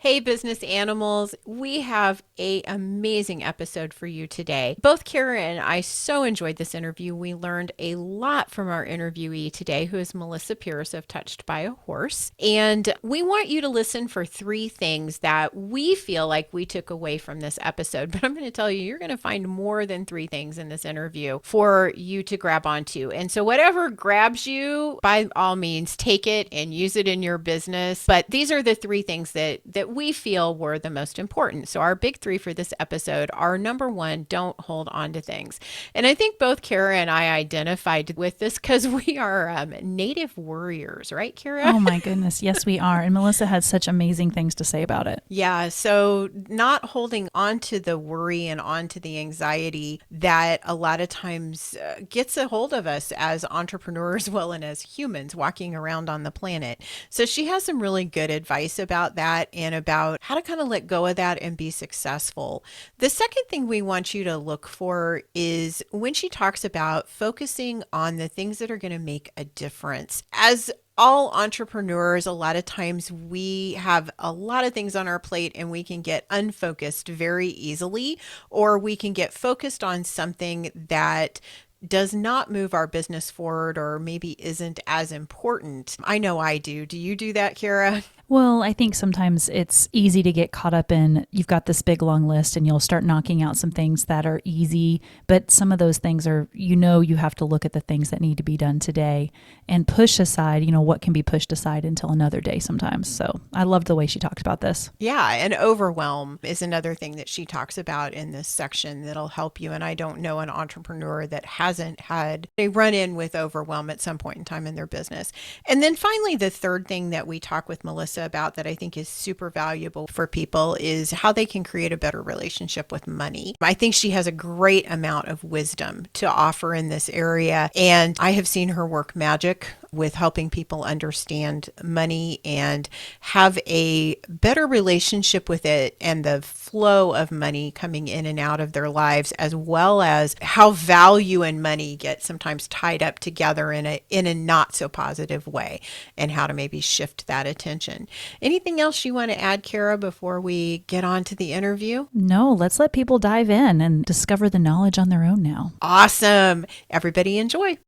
Hey, business animals. We have an amazing episode for you today. Both Cara and I so enjoyed this interview. We learned a lot from our interviewee today, who is Melisa Pearce of Touched by a Horse. And we want you to listen for three things that we feel like we took away from this episode. But I'm going to tell you, you're going to find more than three things in this interview for you to grab onto. And so whatever grabs you, by all means, take it and use it in your business. But these are the three things that we feel were the most important. So our big three for this episode are: number one, don't hold on to things. And I think both Cara and I identified with this because we are native worriers, right, Cara? Oh my goodness. Yes, we are. And Melisa had such amazing things to say about it. Yeah. So not holding on to the worry and on to the anxiety that a lot of times gets a hold of us as entrepreneurs, well, and as humans walking around on the planet. So she has some really good advice about that and about how to kind of let go of that and be successful. The second thing we want you to look for is when she talks about focusing on the things that are going to make a difference. As all entrepreneurs, a lot of times we have a lot of things on our plate and we can get unfocused very easily, or we can get focused on something that does not move our business forward or maybe isn't as important. I know I do. Do you do that, Cara? Well, I think sometimes it's easy to get caught up in, you've got this big long list and you'll start knocking out some things that are easy, but some of those things are, you have to look at the things that need to be done today and push aside, what can be pushed aside until another day sometimes. So I loved the way she talked about this. Yeah, and overwhelm is another thing that she talks about in this section that'll help you. And I don't know an entrepreneur that hasn't had a run-in with overwhelm at some point in time in their business. And then finally, the third thing that we talk with Melisa about that I think is super valuable for people is how they can create a better relationship with money. I think she has a great amount of wisdom to offer in this area, and I have seen her work magic with helping people understand money and have a better relationship with it and the flow of money coming in and out of their lives, as well as how value and money get sometimes tied up together in a not so positive way, and how to maybe shift that attention. Anything else you want to add, Cara, before we get on to the interview? No, let's let people dive in and discover the knowledge on their own now. Awesome. Everybody enjoy.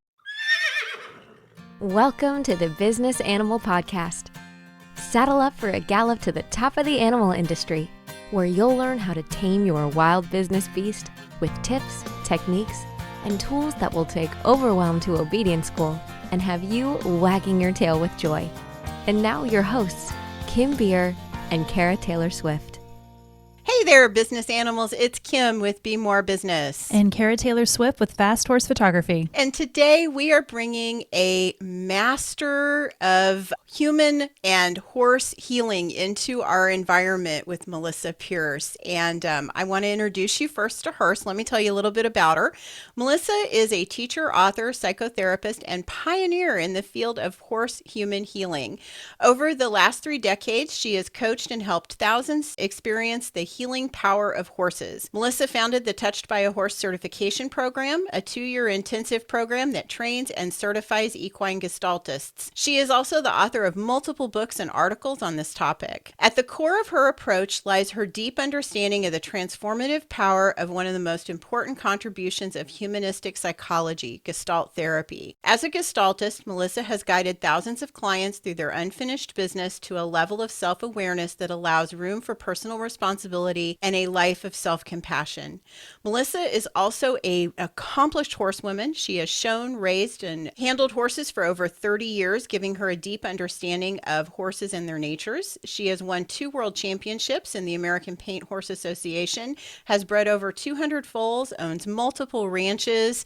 Welcome to the Business Animal Podcast. Saddle up for a gallop to the top of the animal industry, where you'll learn how to tame your wild business beast with tips, techniques, and tools that will take overwhelm to obedience school and have you wagging your tail with joy. And now your hosts, Kim Beer and Cara Taylor Swift. Hey there, business animals. It's Kim with Be More Business. And Cara Taylor Swift with Fast Horse Photography. And today we are bringing a master of human and horse healing into our environment with Melisa Pearce. And I want to introduce you first to her. So let me tell you a little bit about her. Melisa is a teacher, author, psychotherapist, and pioneer in the field of horse-human healing. Over the last 3 decades, she has coached and helped thousands experience the healing power of horses. Melisa founded the Touched by a Horse certification program, a 2-year intensive program that trains and certifies equine gestaltists. She is also the author of multiple books and articles on this topic. At the core of her approach lies her deep understanding of the transformative power of one of the most important contributions of humanistic psychology, Gestalt therapy. As a gestaltist, Melisa has guided thousands of clients through their unfinished business to a level of self-awareness that allows room for personal responsibility and a life of self-compassion. Melisa is also an accomplished horsewoman. She has shown, raised, and handled horses for over 30 years, giving her a deep understanding of horses and their natures. She has won 2 world championships in the American Paint Horse Association, has bred over 200 foals, owns multiple ranches,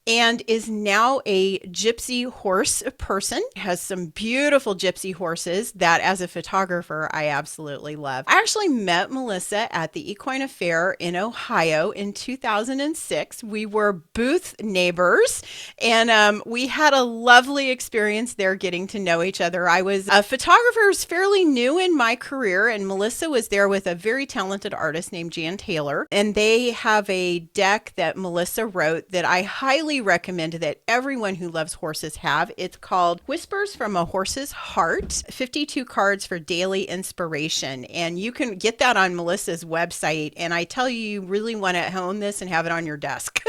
and is now a gypsy horse person, has some beautiful gypsy horses that as a photographer, I absolutely love. I actually met Melisa at the Equine Affair in Ohio in 2006. We were booth neighbors and we had a lovely experience there getting to know each other. I was a photographer who's fairly new in my career, and Melisa was there with a very talented artist named Jan Taylor. And they have a deck that Melisa wrote that I highly highly recommend that everyone who loves horses have. It's called Whispers from a Horse's Heart, 52 cards for daily inspiration. And you can get that on Melissa's website. And I tell you, you really want to own this and have it on your desk.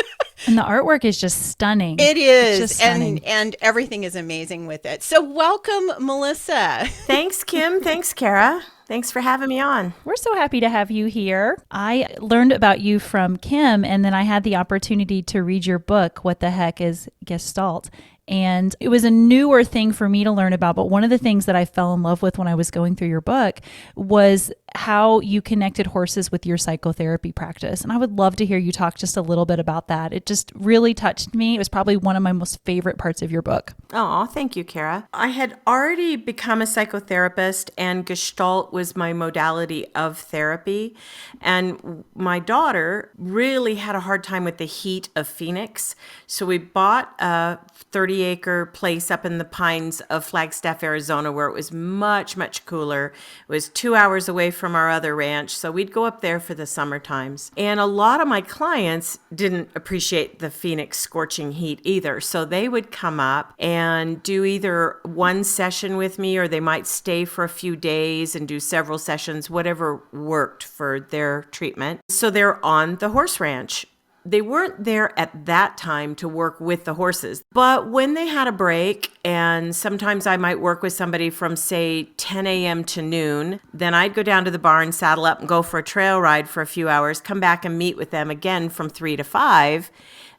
And the artwork is just stunning. It It's is. just stunning. And everything is amazing with it. So welcome, Melissa. Thanks, Kim. Thanks, Cara. Thanks for having me on. We're so happy to have you here. I learned about you from Kim, and then I had the opportunity to read your book, What the Heck is Gestalt? And it was a newer thing for me to learn about. But one of the things that I fell in love with when I was going through your book was how you connected horses with your psychotherapy practice. And I would love to hear you talk just a little bit about that. It just really touched me. It was probably one of my most favorite parts of your book. Oh, thank you, Cara. I had already become a psychotherapist, and Gestalt was my modality of therapy. And my daughter really had a hard time with the heat of Phoenix. So we bought a 30-acre place up in the pines of Flagstaff, Arizona, where it was much, much cooler. It was 2 hours away from our other ranch, so we'd go up there for the summer times. And a lot of my clients didn't appreciate the Phoenix scorching heat either, so they would come up and do either one session with me, or they might stay for a few days and do several sessions, whatever worked for their treatment. So they're on the horse ranch. They weren't there at that time to work with the horses, but when they had a break, and sometimes I might work with somebody from, say, 10 a.m. to noon, then I'd go down to the barn, saddle up, and go for a trail ride for a few hours, come back and meet with them again from 3 to 5.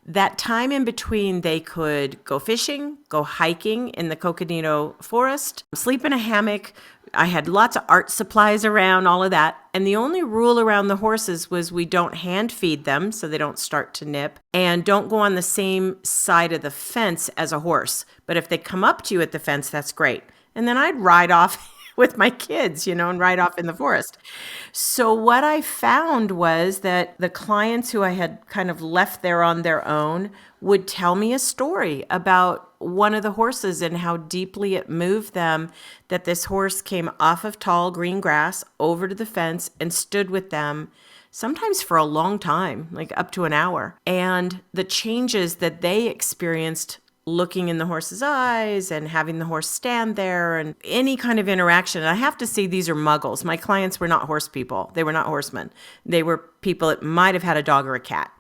That time in between, they could go fishing, go hiking in the Coconino Forest, sleep in a hammock. I had lots of art supplies around, all of that. And the only rule around the horses was we don't hand feed them so they don't start to nip, and don't go on the same side of the fence as a horse. But if they come up to you at the fence, that's great. And then I'd ride off with my kids, and ride off in the forest. So what I found was that the clients who I had kind of left there on their own would tell me a story about one of the horses and how deeply it moved them that this horse came off of tall green grass over to the fence and stood with them, sometimes for a long time, like up to an hour. And the changes that they experienced looking in the horse's eyes and having the horse stand there and any kind of interaction. And I have to say, these are muggles. My clients were not horse people. They were not horsemen. They were people that might have had a dog or a cat.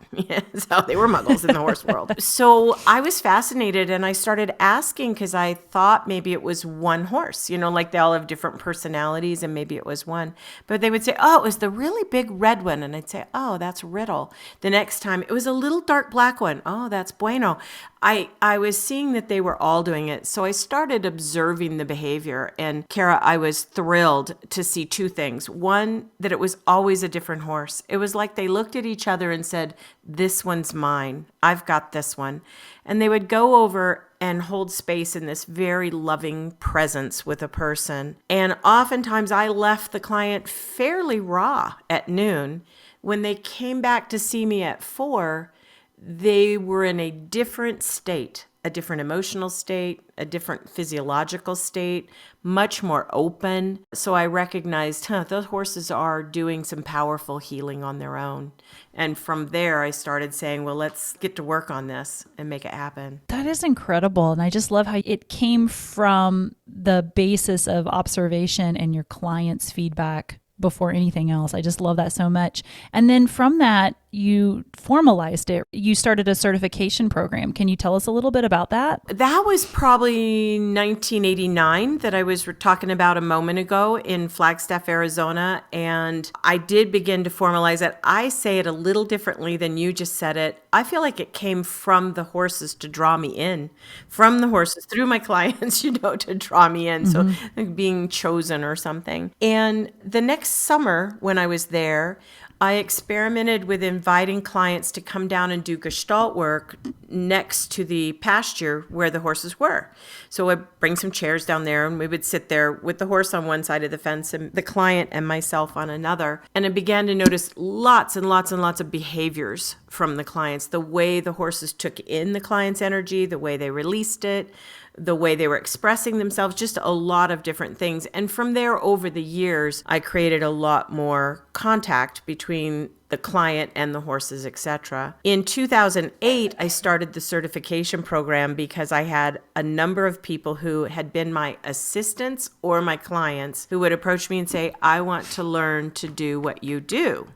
So they were muggles in the horse world. So I was fascinated, and I started asking, because I thought maybe it was one horse, like they all have different personalities, and maybe it was one. But they would say, oh, it was the really big red one. And I'd say, oh, that's Riddle. The next time it was a little dark black one. Oh, that's Bueno. I was seeing that they were all doing it. So I started observing the behavior. And Cara, I was thrilled to see two things. One, that it was always a different horse. It was like they looked at each other and said, this one's mine. I've got this one. And they would go over and hold space in this very loving presence with a person. And oftentimes I left the client fairly raw at noon. When they came back to see me at 4, they were in a different state, a different emotional state, a different physiological state, much more open. So I recognized, those horses are doing some powerful healing on their own. And from there, I started saying, well, let's get to work on this and make it happen. That is incredible. And I just love how it came from the basis of observation and your client's feedback before anything else. I just love that so much. And then from that, you formalized it. You started a certification program. Can you tell us a little bit about that? That was probably 1989 that I was talking about a moment ago in Flagstaff, Arizona. And I did begin to formalize it. I say it a little differently than you just said it. I feel like it came from the horses to draw me in, from the horses through my clients, to draw me in. So like being chosen or something. And the next summer when I was there, I experimented with inviting clients to come down and do Gestalt work next to the pasture where the horses were. So I'd bring some chairs down there, and we would sit there with the horse on one side of the fence and the client and myself on another. And I began to notice lots and lots and lots of behaviors from the clients, the way the horses took in the client's energy, the way they released it, the way they were expressing themselves, just a lot of different things. And from there, over the years, I created a lot more contact between the client and the horses, etc. In 2008, I started the certification program because I had a number of people who had been my assistants or my clients who would approach me and say, I want to learn to do what you do.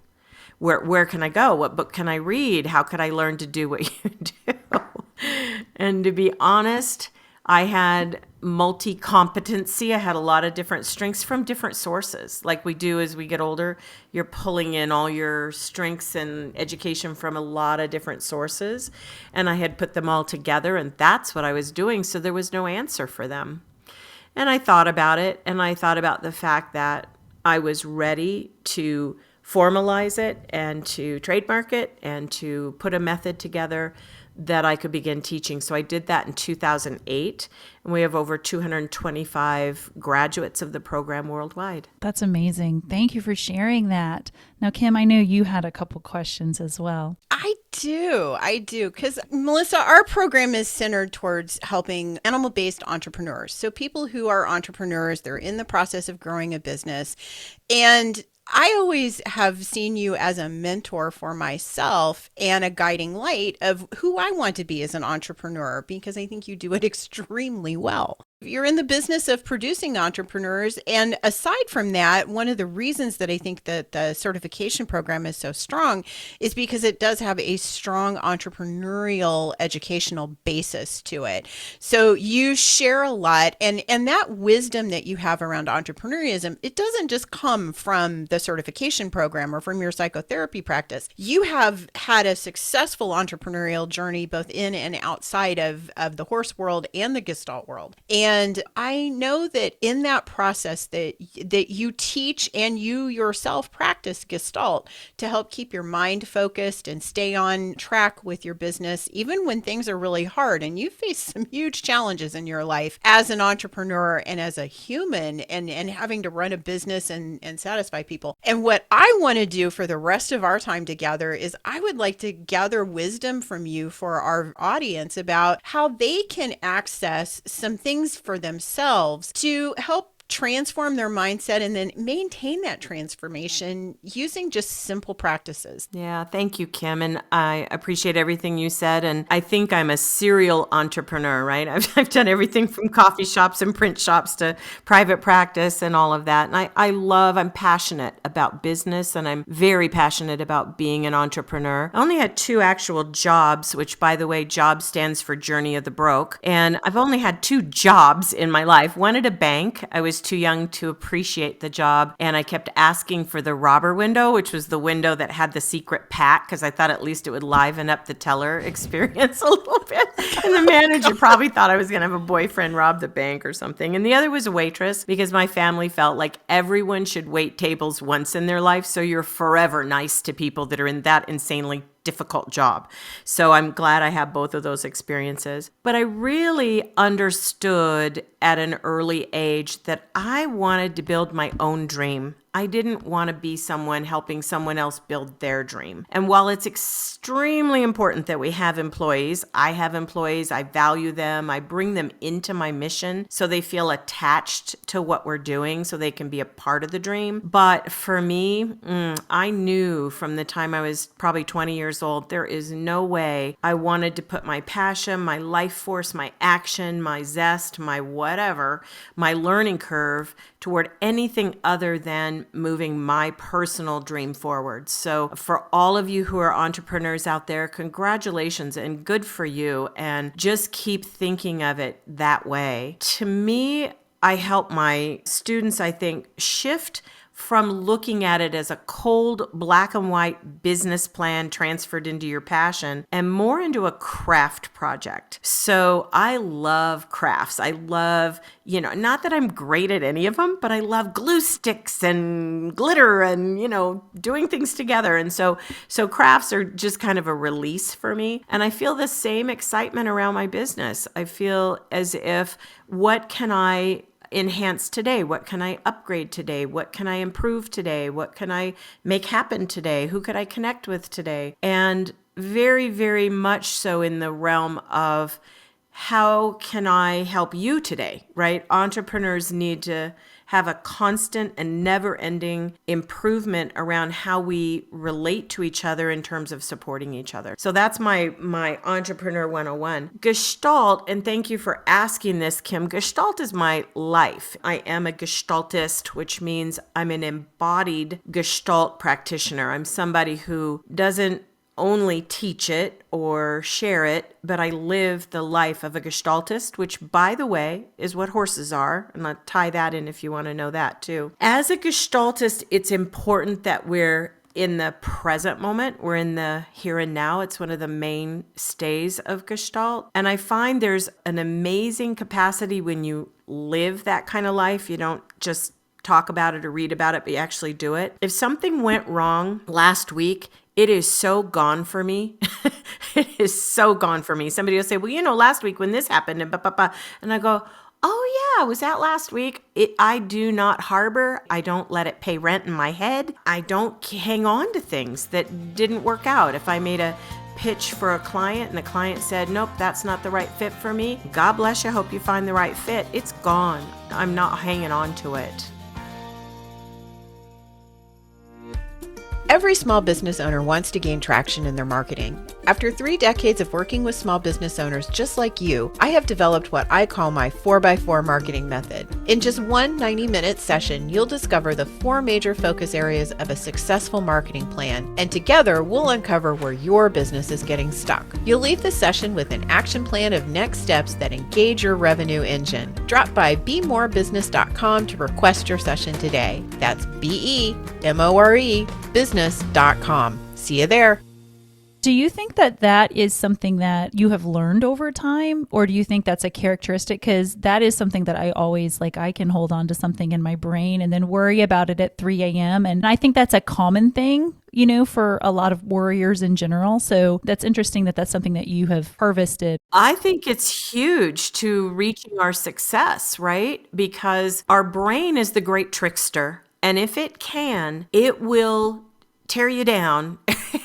Where can I go? What book can I read? How could I learn to do what you do? And to be honest, I had multi-competency. I had a lot of different strengths from different sources. Like we do as we get older, you're pulling in all your strengths and education from a lot of different sources. And I had put them all together, and that's what I was doing. So there was no answer for them. And I thought about it, and I thought about the fact that I was ready to formalize it and to trademark it and to put a method together that I could begin teaching. So I did that in 2008, and we have over 225 graduates of the program worldwide. That's amazing. Thank you for sharing that. Now, Kim, I know you had a couple questions as well. I do. Because, Melissa, our program is centered towards helping animal-based entrepreneurs. So people who are entrepreneurs, they're in the process of growing a business. And I always have seen you as a mentor for myself and a guiding light of who I want to be as an entrepreneur, because I think you do it extremely well. You're in the business of producing entrepreneurs. And aside from that, one of the reasons that I think that the certification program is so strong is because it does have a strong entrepreneurial educational basis to it. So you share a lot, and that wisdom that you have around entrepreneurship, it doesn't just come from the certification program or from your psychotherapy practice. You have had a successful entrepreneurial journey both in and outside of the horse world and the Gestalt world. And I know that in that process that you teach and you yourself practice Gestalt to help keep your mind focused and stay on track with your business, even when things are really hard. And you face some huge challenges in your life as an entrepreneur and as a human, and having to run a business and satisfy people. And what I want to do for the rest of our time together is I would like to gather wisdom from you for our audience about how they can access some things for themselves to help transform their mindset and then maintain that transformation using just simple practices. Yeah, thank you, Kim. And I appreciate everything you said. And I think I'm a serial entrepreneur, right? I've done everything from coffee shops and print shops to private practice and all of that. And I'm passionate about business, and I'm very passionate about being an entrepreneur. I only had 2 actual jobs, which, by the way, job stands for Journey of the Broke. And I've only had 2 jobs in my life. One at a bank. I was too young to appreciate the job, and I kept asking for the robber window, which was the window that had the secret pack, because I thought at least it would liven up the teller experience a little bit. And the manager probably thought I was going to have a boyfriend rob the bank or something. And the other was a waitress, because my family felt like everyone should wait tables once in their life, so you're forever nice to people that are in that insanely difficult job. So I'm glad I have both of those experiences. But I really understood at an early age that I wanted to build my own dream. I didn't want to be someone helping someone else build their dream. And while it's extremely important that we have employees, I have employees, I value them, I bring them into my mission so they feel attached to what we're doing so they can be a part of the dream. But for me, I knew from the time I was probably 20 years old, there is no way I wanted to put my passion, my life force, my action, my zest, my whatever, my learning curve toward anything other than moving my personal dream forward. So for all of you who are entrepreneurs out there, congratulations and good for you. And just keep thinking of it that way. To me, I help my students, I think, shift from looking at it as a cold black and white business plan transferred into your passion and more into a craft project. So I love crafts. I love, not that I'm great at any of them, but I love glue sticks and glitter and, doing things together. And so crafts are just kind of a release for me. And I feel the same excitement around my business. I feel as if, what can I enhance today? What can I upgrade today? What can I improve today? What can I make happen today? Who could I connect with today? And very, very much so in the realm of how can I help you today, right? Entrepreneurs need to have a constant and never-ending improvement around how we relate to each other in terms of supporting each other. So that's my Entrepreneur 101. Gestalt, and thank you for asking this, Kim. Gestalt is my life. I am a Gestaltist, which means I'm an embodied Gestalt practitioner. I'm somebody who doesn't only teach it or share it, but I live the life of a Gestaltist, which, by the way, is what horses are. And I'll tie that in if you want to know that too. As a Gestaltist, it's important that we're in the present moment. We're in the here and now. It's one of the mainstays of Gestalt. And I find there's an amazing capacity when you live that kind of life. You don't just talk about it or read about it, but you actually do it. If something went wrong last week, it is so gone for me. It is so gone for me. Somebody will say, well, last week when this happened and and I go, oh yeah, was that last week? I do not harbor. I don't let it pay rent in my head. I don't hang on to things that didn't work out. If I made a pitch for a client and the client said, nope, that's not the right fit for me, God bless you, hope you find the right fit. It's gone. I'm not hanging on to it. Every small business owner wants to gain traction in their marketing. After 3 decades of working with small business owners just like you, I have developed what I call my 4x4 marketing method. In just one 90-minute session, you'll discover the 4 major focus areas of a successful marketing plan, and together we'll uncover where your business is getting stuck. You'll leave the session with an action plan of next steps that engage your revenue engine. Drop by bemorebusiness.com to request your session today. That's BEMORE business.com. See you there. Do you think that that is something that you have learned over time, or do you think that's a characteristic? Because that is something that I always I can hold on to something in my brain and then worry about it at 3 a.m. And I think that's a common thing, for a lot of warriors in general. So that's interesting that that's something that you have harvested. I think it's huge to reaching our success, right? Because our brain is the great trickster. And if it can, it will tear you down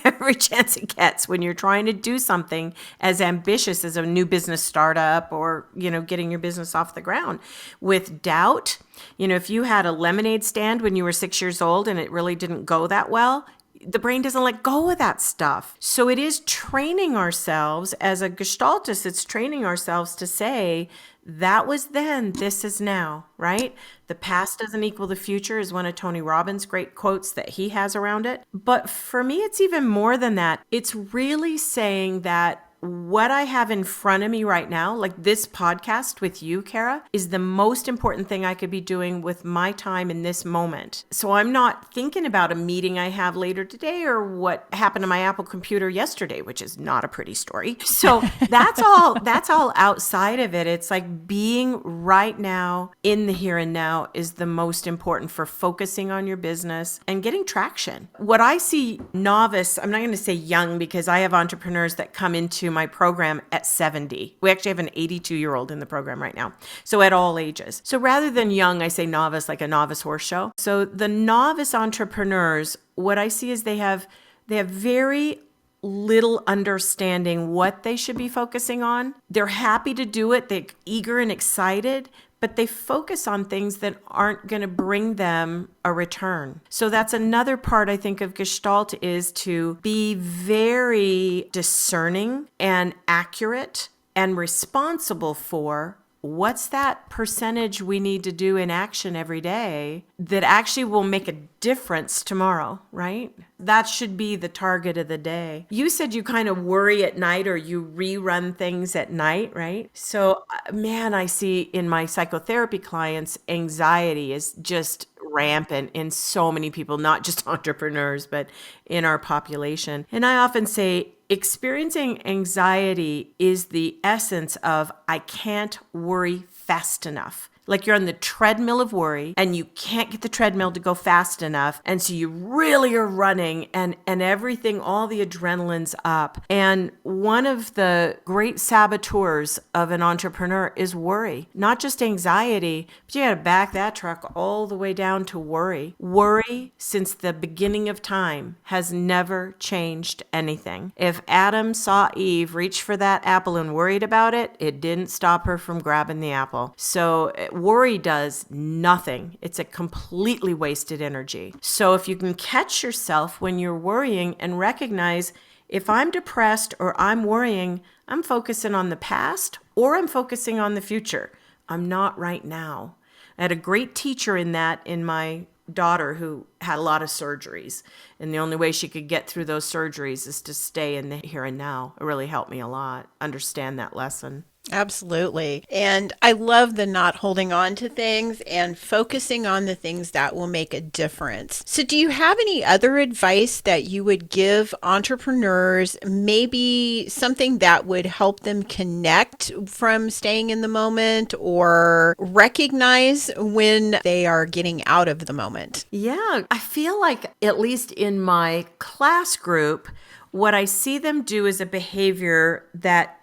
every chance it gets when you're trying to do something as ambitious as a new business startup or, getting your business off the ground. With doubt, if you had a lemonade stand when you were 6 years old and it really didn't go that well, the brain doesn't let go of that stuff. So it is training ourselves as a Gestaltist. It's training ourselves to say, that was then, this is now, right? The past doesn't equal the future is one of Tony Robbins' great quotes that he has around it. But for me, it's even more than that. It's really saying that what I have in front of me right now, like this podcast with you, Cara, is the most important thing I could be doing with my time in this moment. So I'm not thinking about a meeting I have later today or what happened to my Apple computer yesterday, which is not a pretty story. So that's all outside of it. It's like being right now in the here and now is the most important for focusing on your business and getting traction. What I see novice, I'm not going to say young because I have entrepreneurs that come into my program at 70. We actually have an 82-year-old in the program right now. So at all ages. So rather than young, I say novice, like a novice horse show. So the novice entrepreneurs, what I see is they have very little understanding what they should be focusing on. They're happy to do it. They're eager and excited, but they focus on things that aren't going to bring them a return. So that's another part I think of Gestalt is to be very discerning and accurate and responsible for what's that percentage we need to do in action every day that actually will make a difference tomorrow, right? That should be the target of the day. You said you kind of worry at night or you rerun things at night, right? So, man, I see in my psychotherapy clients, anxiety is just rampant in so many people, not just entrepreneurs, but in our population. And I often say, experiencing anxiety is the essence of I can't worry fast enough. like you're on the treadmill of worry and you can't get the treadmill to go fast enough. And so you really are running and everything, all the adrenaline's up. And one of the great saboteurs of an entrepreneur is worry, not just anxiety, but you got to back that truck all the way down to worry. Worry, since the beginning of time, has never changed anything. If Adam saw Eve reach for that apple and worried about it, it didn't stop her from grabbing the apple. So worry does nothing. It's a completely wasted energy. So if you can catch yourself when you're worrying and recognize, if I'm depressed or I'm worrying, I'm focusing on the past or I'm focusing on the future. I'm not right now. I had a great teacher in that in my daughter who had a lot of surgeries. And the only way she could get through those surgeries is to stay in the here and now. It really helped me a lot understand that lesson. Absolutely. And I love the not holding on to things and focusing on the things that will make a difference. So do you have any other advice that you would give entrepreneurs, maybe something that would help them connect from staying in the moment or recognize when they are getting out of the moment? Yeah, I feel like at least in my class group, what I see them do is a behavior that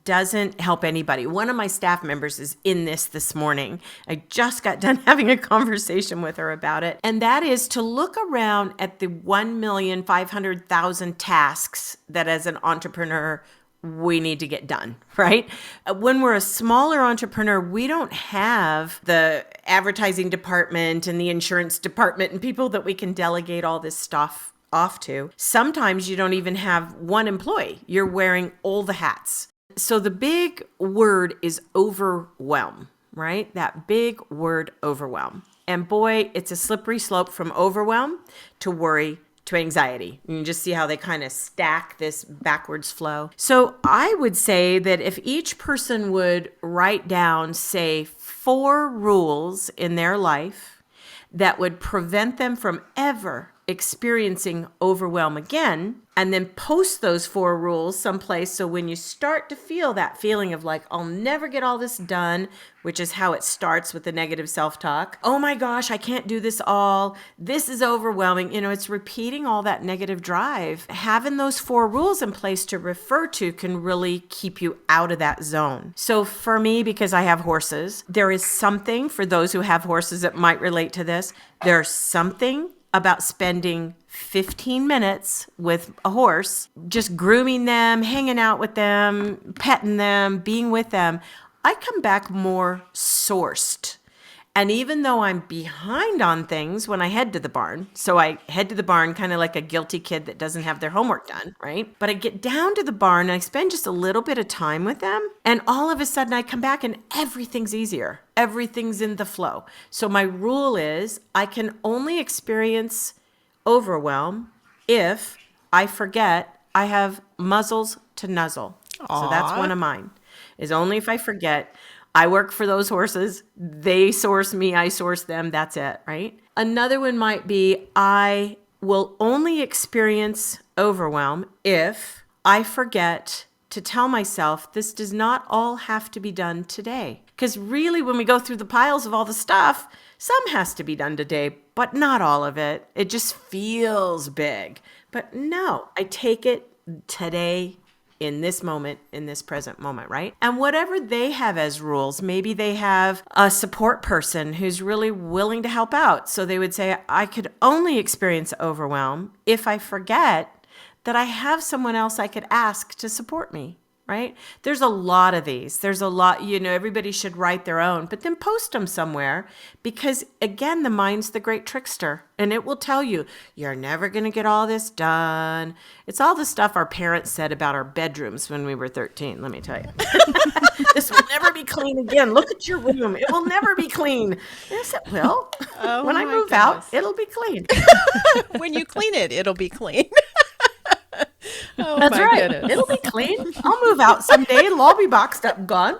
doesn't help anybody. One of my staff members is in this morning. I just got done having a conversation with her about it. And that is to look around at the 1,500,000 tasks that as an entrepreneur we need to get done, right? When we're a smaller entrepreneur, we don't have the advertising department and the insurance department and people that we can delegate all this stuff off to. Sometimes you don't even have one employee. You're wearing all the hats. So the big word is overwhelm, right? That big word overwhelm. And boy, it's a slippery slope from overwhelm to worry to anxiety. You can just see how they kind of stack this backwards flow. So I would say that if each person would write down, say, 4 rules in their life that would prevent them from ever experiencing overwhelm again, and then post those 4 rules someplace. So when you start to feel that feeling of like, I'll never get all this done, which is how it starts with the negative self-talk. Oh my gosh, I can't do this all. This is overwhelming. It's repeating all that negative drive. Having those 4 rules in place to refer to can really keep you out of that zone. So for me, because I have horses, there is something for those who have horses that might relate to this. There's something about spending 15 minutes with a horse, just grooming them, hanging out with them, petting them, being with them. I come back more sourced. And even though I'm behind on things when I head to the barn, so I head to the barn kind of like a guilty kid that doesn't have their homework done, right? But I get down to the barn and I spend just a little bit of time with them. And all of a sudden I come back and everything's easier. Everything's in the flow. So my rule is I can only experience overwhelm if I forget I have muzzles to nuzzle. Aww. So that's one of mine, is only if I forget. I work for those horses. They source me. I source them. That's it, right? Another one might be I will only experience overwhelm if I forget to tell myself this does not all have to be done today. Because really, when we go through the piles of all the stuff, some has to be done today, but not all of it. It just feels big. But no, I take it today, in this moment, in this present moment, right? And whatever they have as rules, maybe they have a support person who's really willing to help out. So they would say, I could only experience overwhelm if I forget that I have someone else I could ask to support me, right? There's a lot of these. There's a lot, everybody should write their own, but then post them somewhere because, again, the mind's the great trickster and it will tell you, you're never going to get all this done. It's all the stuff our parents said about our bedrooms when we were 13, let me tell you. This will never be clean again. Look at your room. It will never be clean. Yes, it will. Oh, when I move out, it'll be clean. When you clean it, it'll be clean. Oh, that's my right. goodness. It'll be clean. I'll move out someday. It'll all be boxed up and gone.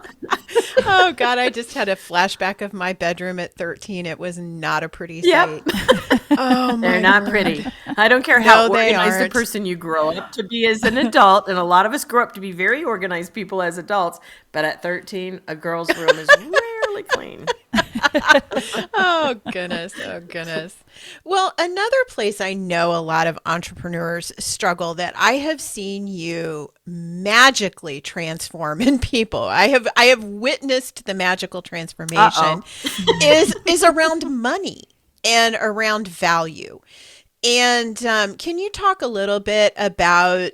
Oh, God. I just had a flashback of my bedroom at 13. It was not a pretty sight. Oh, my They're not Lord. pretty. I don't care how No, they organized a aren't. person you grow up to be as an adult. And a lot of us grow up to be very organized people as adults. But at 13, a girl's room is rarely clean. Oh, goodness. Oh, goodness. Well, another place I know a lot of entrepreneurs struggle that I have seen you magically transform in people. I have witnessed the magical transformation Uh-oh. is around money and around value. And can you talk a little bit about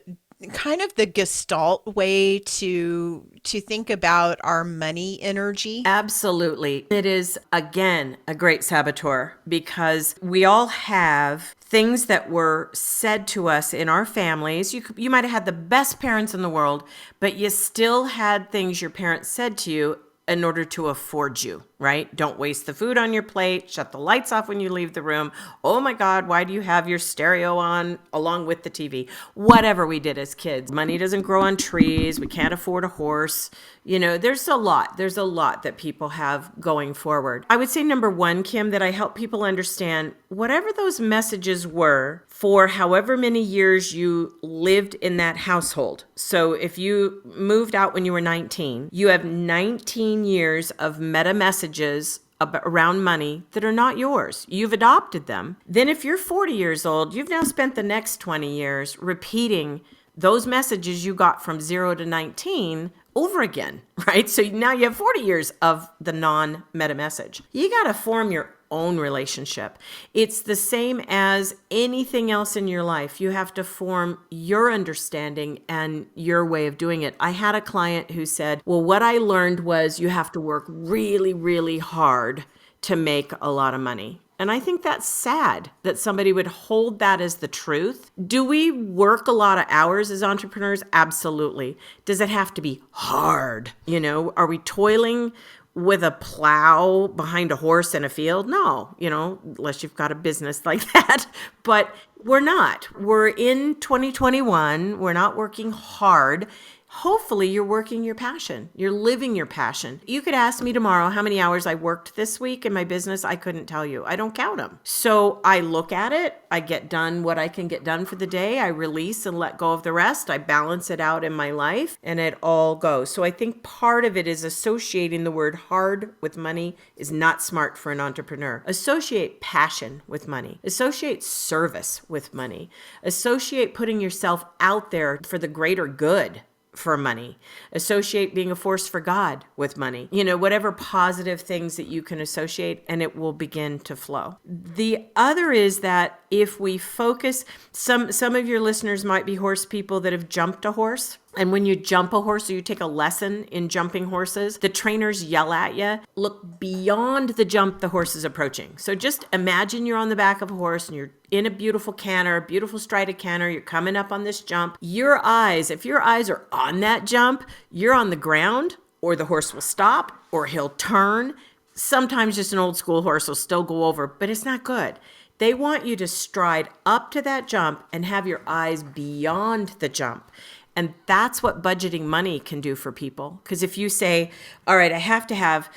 kind of the Gestalt way to think about our money energy? Absolutely. It is, again, a great saboteur because we all have things that were said to us in our families. You might have had the best parents in the world, but you still had things your parents said to you in order to afford you, right? Don't waste the food on your plate. Shut the lights off when you leave the room. Oh my God, why do you have your stereo on along with the TV? Whatever we did as kids. Money doesn't grow on trees. We can't afford a horse. You know, there's a lot. There's a lot that people have going forward. I would say number one, Kim, that I help people understand whatever those messages were for however many years you lived in that household. So if you moved out when you were 19, you have 19 years of meta messages around money that are not yours. You've adopted them. Then if you're 40 years old, you've now spent the next 20 years repeating those messages you got from 0 to 19 over again, right? So now you have 40 years of the non-meta message. You got to form your own relationship. It's the same as anything else in your life. You have to form your understanding and your way of doing it. I had a client who said, well, what I learned was you have to work really, really hard to make a lot of money. And I think that's sad that somebody would hold that as the truth. Do we work a lot of hours as entrepreneurs? Absolutely. Does it have to be hard? You know, are we toiling with a plow behind a horse in a field? No, you know, unless you've got a business like that. But we're not. We're in 2021. We're not working hard. Hopefully you're working your passion. You're living your passion. You could ask me tomorrow how many hours I worked this week in my business. I couldn't tell you. I don't count them. So I look at it. I get done what I can get done for the day. I release and let go of the rest. I balance it out in my life and it all goes. So I think part of it is associating the word hard with money is not smart for an entrepreneur. Associate passion with money. Associate service with money. Associate putting yourself out there for the greater good for money. Associate being a force for God with money. You know, whatever positive things that you can associate, and it will begin to flow. The other is that if we focus, some of your listeners might be horse people that have jumped a horse. And when you jump a horse or you take a lesson in jumping horses, the trainers yell at you, look beyond the jump the horse is approaching. So just imagine you're on the back of a horse and you're in a beautiful canter, a beautiful strided canter. You're coming up on this jump. Your eyes, if your eyes are on that jump, you're on the ground or the horse will stop or he'll turn. Sometimes just an old school horse will still go over, but it's not good. They want you to stride up to that jump and have your eyes beyond the jump. And that's what budgeting money can do for people. Because if you say, all right, I have to have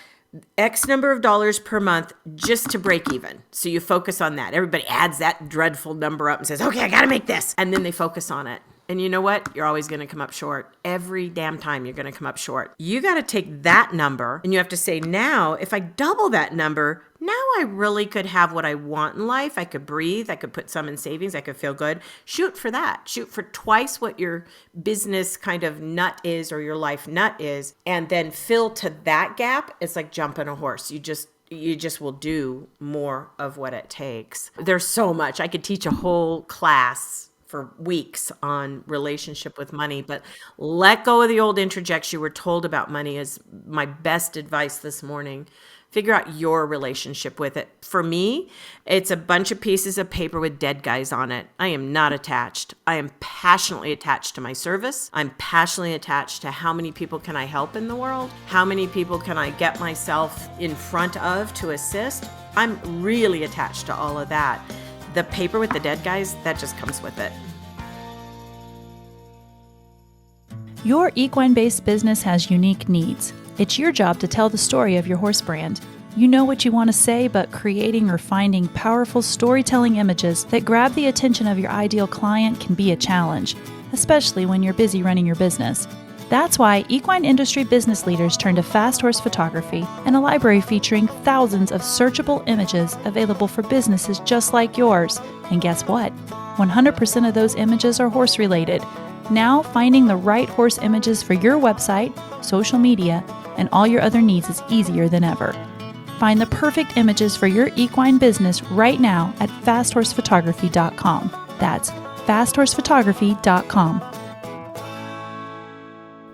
X number of dollars per month just to break even. So you focus on that. Everybody adds that dreadful number up and says, okay, I got to make this. And then they focus on it. And you know what? You're always going to come up short. Every damn time you're going to come up short. You got to take that number and you have to say, now, if I double that number, now I really could have what I want in life. I could breathe. I could put some in savings. I could feel good. Shoot for that. Shoot for twice what your business kind of nut is or your life nut is. And then fill to that gap. It's like jumping a horse. You just will do more of what it takes. There's so much. I could teach a whole class for weeks on relationship with money, but let go of the old interjects you were told about money is my best advice this morning. Figure out your relationship with it. For me, it's a bunch of pieces of paper with dead guys on it. I am not attached. I am passionately attached to my service. I'm passionately attached to how many people can I help in the world? How many people can I get myself in front of to assist? I'm really attached to all of that. The paper with the dead guys, that just comes with it. Your equine-based business has unique needs. It's your job to tell the story of your horse brand. You know what you want to say, but creating or finding powerful storytelling images that grab the attention of your ideal client can be a challenge, especially when you're busy running your business. That's why equine industry business leaders turn to Fast Horse Photography and a library featuring thousands of searchable images available for businesses just like yours. And guess what? 100% of those images are horse related. Now, finding the right horse images for your website, social media, and all your other needs is easier than ever. Find the perfect images for your equine business right now at fasthorsephotography.com. That's fasthorsephotography.com.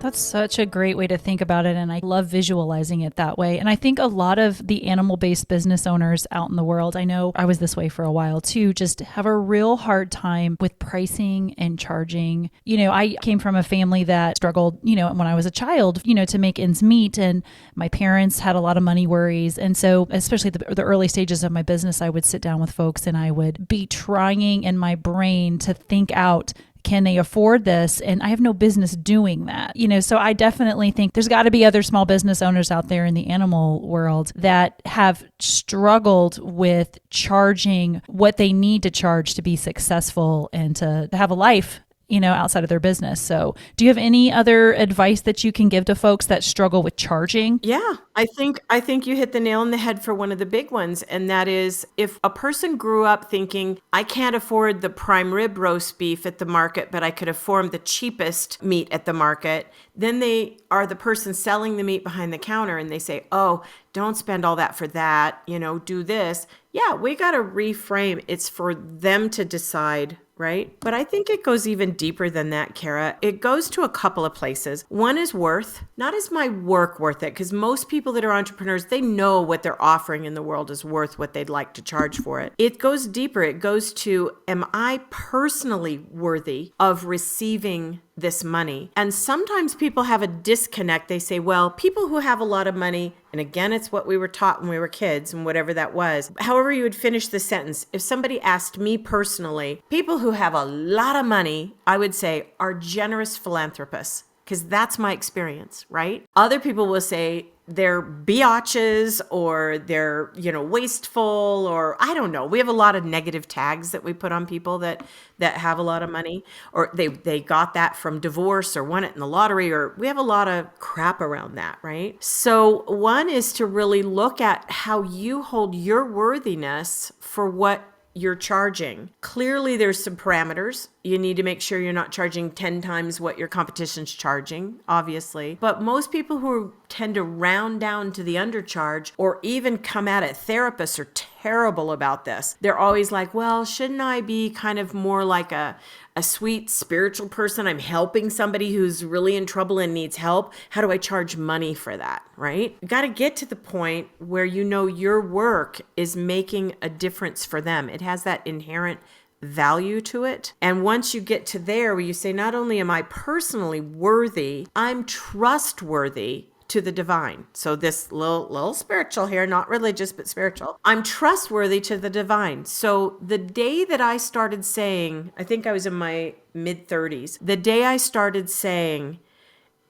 That's such a great way to think about it, and I love visualizing it that way. And I think a lot of the animal-based business owners out in the world, I know I was this way for a while too, just have a real hard time with pricing and charging. I came from a family that struggled, when I was a child, to make ends meet, and my parents had a lot of money worries. And so, especially the early stages of my business, I would sit down with folks and I would be trying in my brain to think out, can they afford this? And I have no business doing that. So I definitely think there's got to be other small business owners out there in the animal world that have struggled with charging what they need to charge to be successful and to have a life, outside of their business. So do you have any other advice that you can give to folks that struggle with charging? Yeah, I think you hit the nail on the head for one of the big ones. And that is, if a person grew up thinking, I can't afford the prime rib roast beef at the market, but I could afford the cheapest meat at the market, then they are the person selling the meat behind the counter and they say, oh, don't spend all that for that, do this. Yeah, we got to reframe. It's for them to decide, right? But I think it goes even deeper than that, Cara. It goes to a couple of places. One is worth. Not is my work worth it? Because most people that are entrepreneurs, they know what they're offering in the world is worth what they'd like to charge for it. It goes deeper. It goes to, am I personally worthy of receiving this money? And sometimes people have a disconnect. They say, well, people who have a lot of money, and again, it's what we were taught when we were kids and whatever that was. However you would finish the sentence, if somebody asked me personally, people who have a lot of money, I would say are generous philanthropists, because that's my experience, right? Other people will say they're biatches or they're, wasteful, or I don't know. We have a lot of negative tags that we put on people that have a lot of money, or they got that from divorce or won it in the lottery, or we have a lot of crap around that, right? So one is to really look at how you hold your worthiness for what you're charging. Clearly, there's some parameters. You need to make sure you're not charging 10 times what your competition's charging, obviously. But most people who tend to round down to the undercharge or even come at it, therapists are terrible about this. They're always like, well, shouldn't I be kind of more like a sweet spiritual person? I'm helping somebody who's really in trouble and needs help. How do I charge money for that, right? You got to get to the point where your work is making a difference for them. It has that inherent value to it. And once you get to there where you say, not only am I personally worthy, I'm trustworthy to the divine. So this little spiritual here, not religious, but spiritual. I'm trustworthy to the divine. So the day that I started saying, I think I was in my mid 30s, the day I started saying,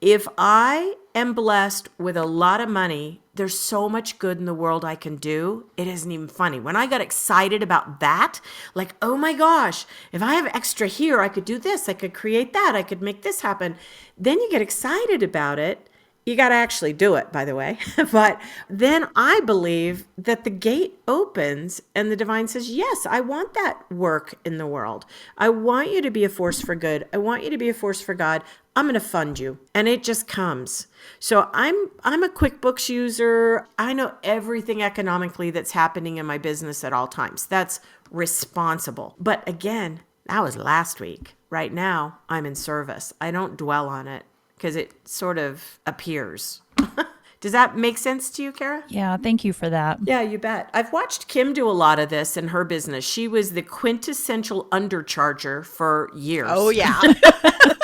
if I am blessed with a lot of money, there's so much good in the world I can do. It isn't even funny. When I got excited about that, like, oh my gosh, if I have extra here, I could do this, I could create that, I could make this happen. Then you get excited about it. You got to actually do it, by the way. But then I believe that the gate opens and the divine says, yes, I want that work in the world. I want you to be a force for good. I want you to be a force for God. I'm going to fund you. And it just comes. So I'm a QuickBooks user. I know everything economically that's happening in my business at all times. That's responsible. But again, that was last week. Right now, I'm in service. I don't dwell on it, because it sort of appears. Does that make sense to you, Cara? Yeah, thank you for that. Yeah, you bet. I've watched Kim do a lot of this in her business. She was the quintessential undercharger for years. Oh, yeah.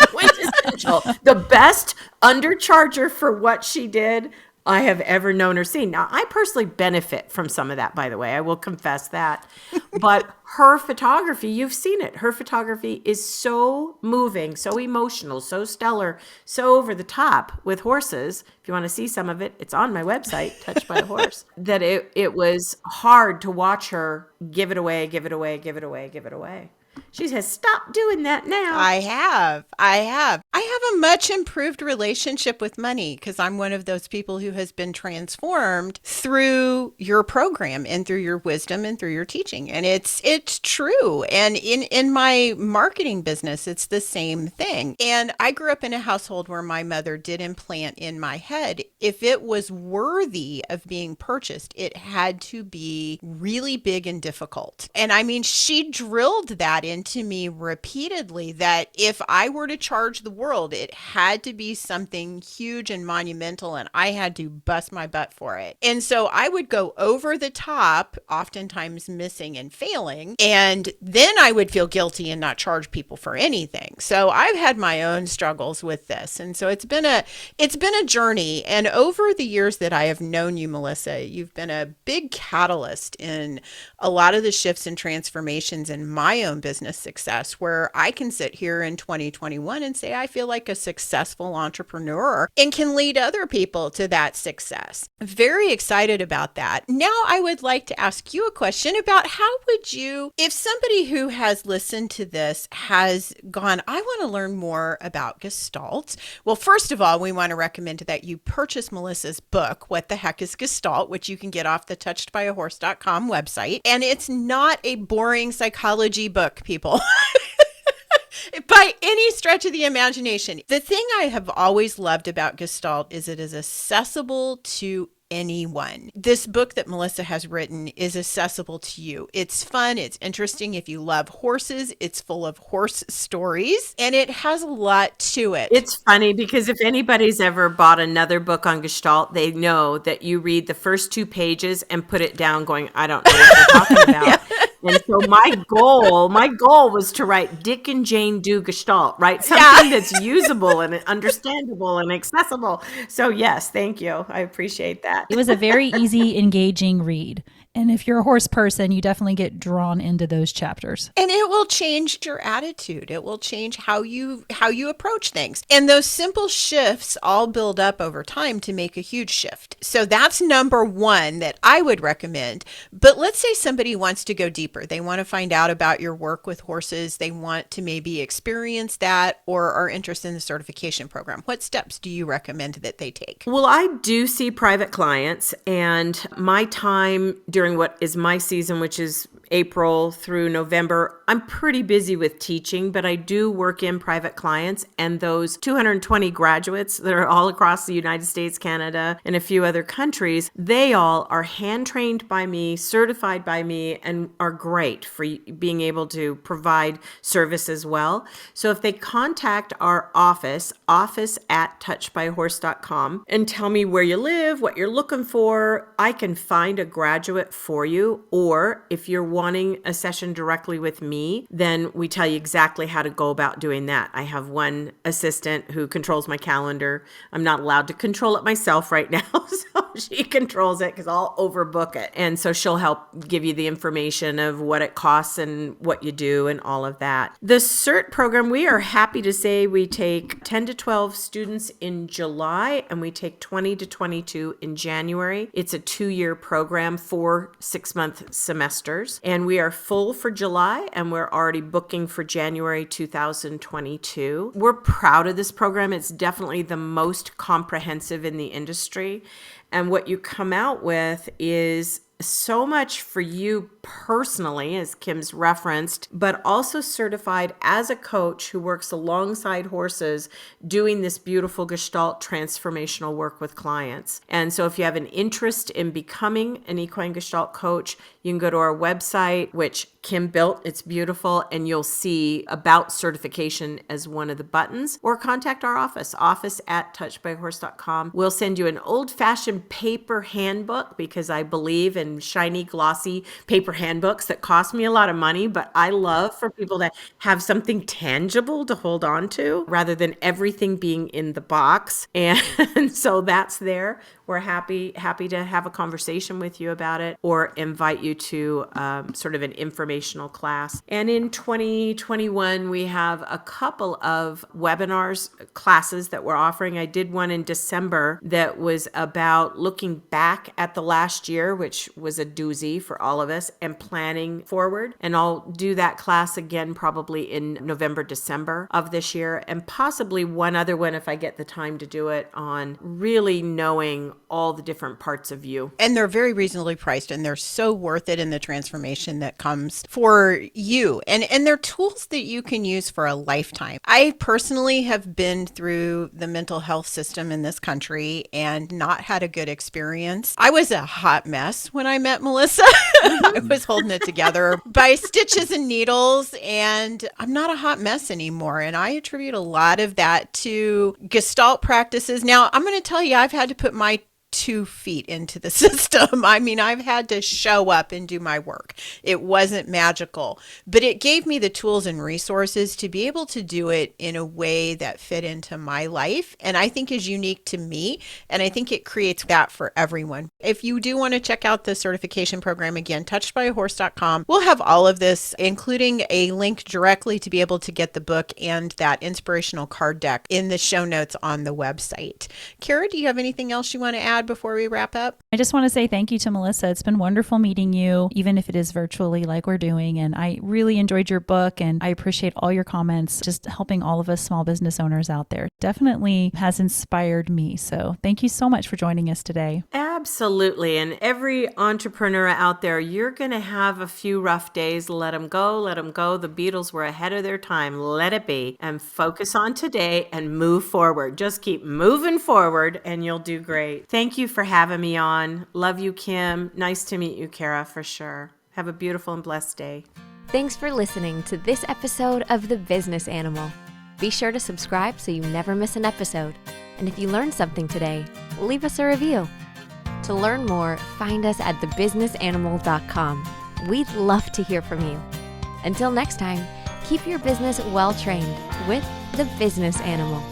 Quintessential. The best undercharger for what she did I have ever known or seen. Now, I personally benefit from some of that, by the way. I will confess that. But her photography, you've seen it. Her photography is so moving, so emotional, so stellar, so over the top with horses. If you want to see some of it, it's on my website, Touched by a Horse, that it was hard to watch her give it away, give it away, give it away, give it away. She says, stop doing that now. I have. I have a much improved relationship with money because I'm one of those people who has been transformed through your program and through your wisdom and through your teaching. And it's true. And in my marketing business, it's the same thing. And I grew up in a household where my mother did implant in my head, if it was worthy of being purchased, it had to be really big and difficult. And I mean, she drilled that into me repeatedly that if I were to charge the world, it had to be something huge and monumental, and I had to bust my butt for it. And so I would go over the top, oftentimes missing and failing, and then I would feel guilty and not charge people for anything. So I've had my own struggles with this. And so it's been a journey. And over the years that I have known you, Melisa, you've been a big catalyst in a lot of the shifts and transformations in my own business success, where I can sit here in 2021 and say I feel like a successful entrepreneur and can lead other people to that success. Very excited about that. Now I would like to ask you a question about how would you, if somebody who has listened to this has gone, I want to learn more about Gestalt. Well, first of all, we want to recommend that you purchase Melisa's book, What the Heck is Gestalt, which you can get off the touchedbyahorse.com website. And it's not a boring psychology book, people. By any stretch of the imagination. The thing I have always loved about Gestalt is it is accessible to anyone. This book that Melisa has written is accessible to you. It's fun. It's interesting. If you love horses, it's full of horse stories and it has a lot to it. It's funny because if anybody's ever bought another book on Gestalt, they know that you read the first 2 pages and put it down going, I don't know what they're talking about. Yeah. And so my goal was to write Dick and Jane Do Gestalt, right? Something that's usable and understandable and accessible. So yes, thank you. I appreciate that. It was a very easy, engaging read. And if you're a horse person, you definitely get drawn into those chapters. And it will change your attitude. It will change how you approach things. And those simple shifts all build up over time to make a huge shift. So that's number one that I would recommend. But let's say somebody wants to go deeper. They want to find out about your work with horses. They want to maybe experience that or are interested in the certification program. What steps do you recommend that they take? Well, I do see private clients, and my time during what is my season, which is April through November, I'm pretty busy with teaching, but I do work in private clients, and those 220 graduates that are all across the United States, Canada, and a few other countries, they all are hand trained by me, certified by me, and are great for being able to provide service as well. So if they contact our office at touchedbyahorse.com, and tell me where you live, what you're looking for, I can find a graduate for you. Or if you're wanting a session directly with me, then we tell you exactly how to go about doing that. I have one assistant who controls my calendar. I'm not allowed to control it myself right now, so she controls it because I'll overbook it. And so she'll help give you the information of what it costs and what you do and all of that. The CERT program, we are happy to say we take 10 to 12 students in July and we take 20 to 22 in January. It's a 2-year program, 4 6-month semesters. And we are full for July and we're already booking for January 2022. We're proud of this program. It's definitely the most comprehensive in the industry. And what you come out with is so much for you personally, as Kim's referenced, but also certified as a coach who works alongside horses doing this beautiful Gestalt transformational work with clients. And so if you have an interest in becoming an equine Gestalt coach, you can go to our website, which Kim built. It's beautiful. And you'll see about certification as one of the buttons, or contact our office at touchedbyahorse.com. We'll send you an old-fashioned paper handbook because I believe in shiny, glossy paper handbooks that cost me a lot of money, but I love for people to have something tangible to hold on to rather than everything being in the box. And so that's there. we're happy to have a conversation with you about it or invite you to sort of an informational class. And in 2021, we have a couple of webinars, classes that we're offering. I did one in December that was about looking back at the last year, which was a doozy for all of us, and planning forward. And I'll do that class again probably in November, December of this year, and possibly one other one if I get the time to do it, on really knowing all the different parts of you. And they're very reasonably priced, and they're so worth it in the transformation that comes for you. And they're tools that you can use for a lifetime. I personally have been through the mental health system in this country and not had a good experience. I was a hot mess when I met Melisa. I was holding it together by stitches and needles, and I'm not a hot mess anymore. And I attribute a lot of that to Gestalt practices. Now, I'm going to tell you, I've had to put my 2 feet into the system. I mean, I've had to show up and do my work. It wasn't magical, but it gave me the tools and resources to be able to do it in a way that fit into my life, and I think is unique to me, and I think it creates that for everyone. If you do want to check out the certification program, again, touchedbyahorse.com. We'll have all of this, including a link directly to be able to get the book and that inspirational card deck in the show notes on the website. Cara, do you have anything else you want to add before we wrap up? I just want to say thank you to Melisa. It's been wonderful meeting you, even if it is virtually like we're doing. And I really enjoyed your book, and I appreciate all your comments, just helping all of us small business owners out there. Definitely has inspired me. So thank you so much for joining us today. Absolutely. And every entrepreneur out there, you're going to have a few rough days. Let them go. Let them go. The Beatles were ahead of their time. Let it be. And focus on today and move forward. Just keep moving forward and you'll do great. Thank you for having me on. Love you, Kim. Nice to meet you, Cara, for sure. Have a beautiful and blessed day. Thanks for listening to this episode of The Business Animal. Be sure to subscribe so you never miss an episode. And if you learned something today, leave us a review. To learn more, find us at thebusinessanimal.com. We'd love to hear from you. Until next time, keep your business well trained with The Business Animal.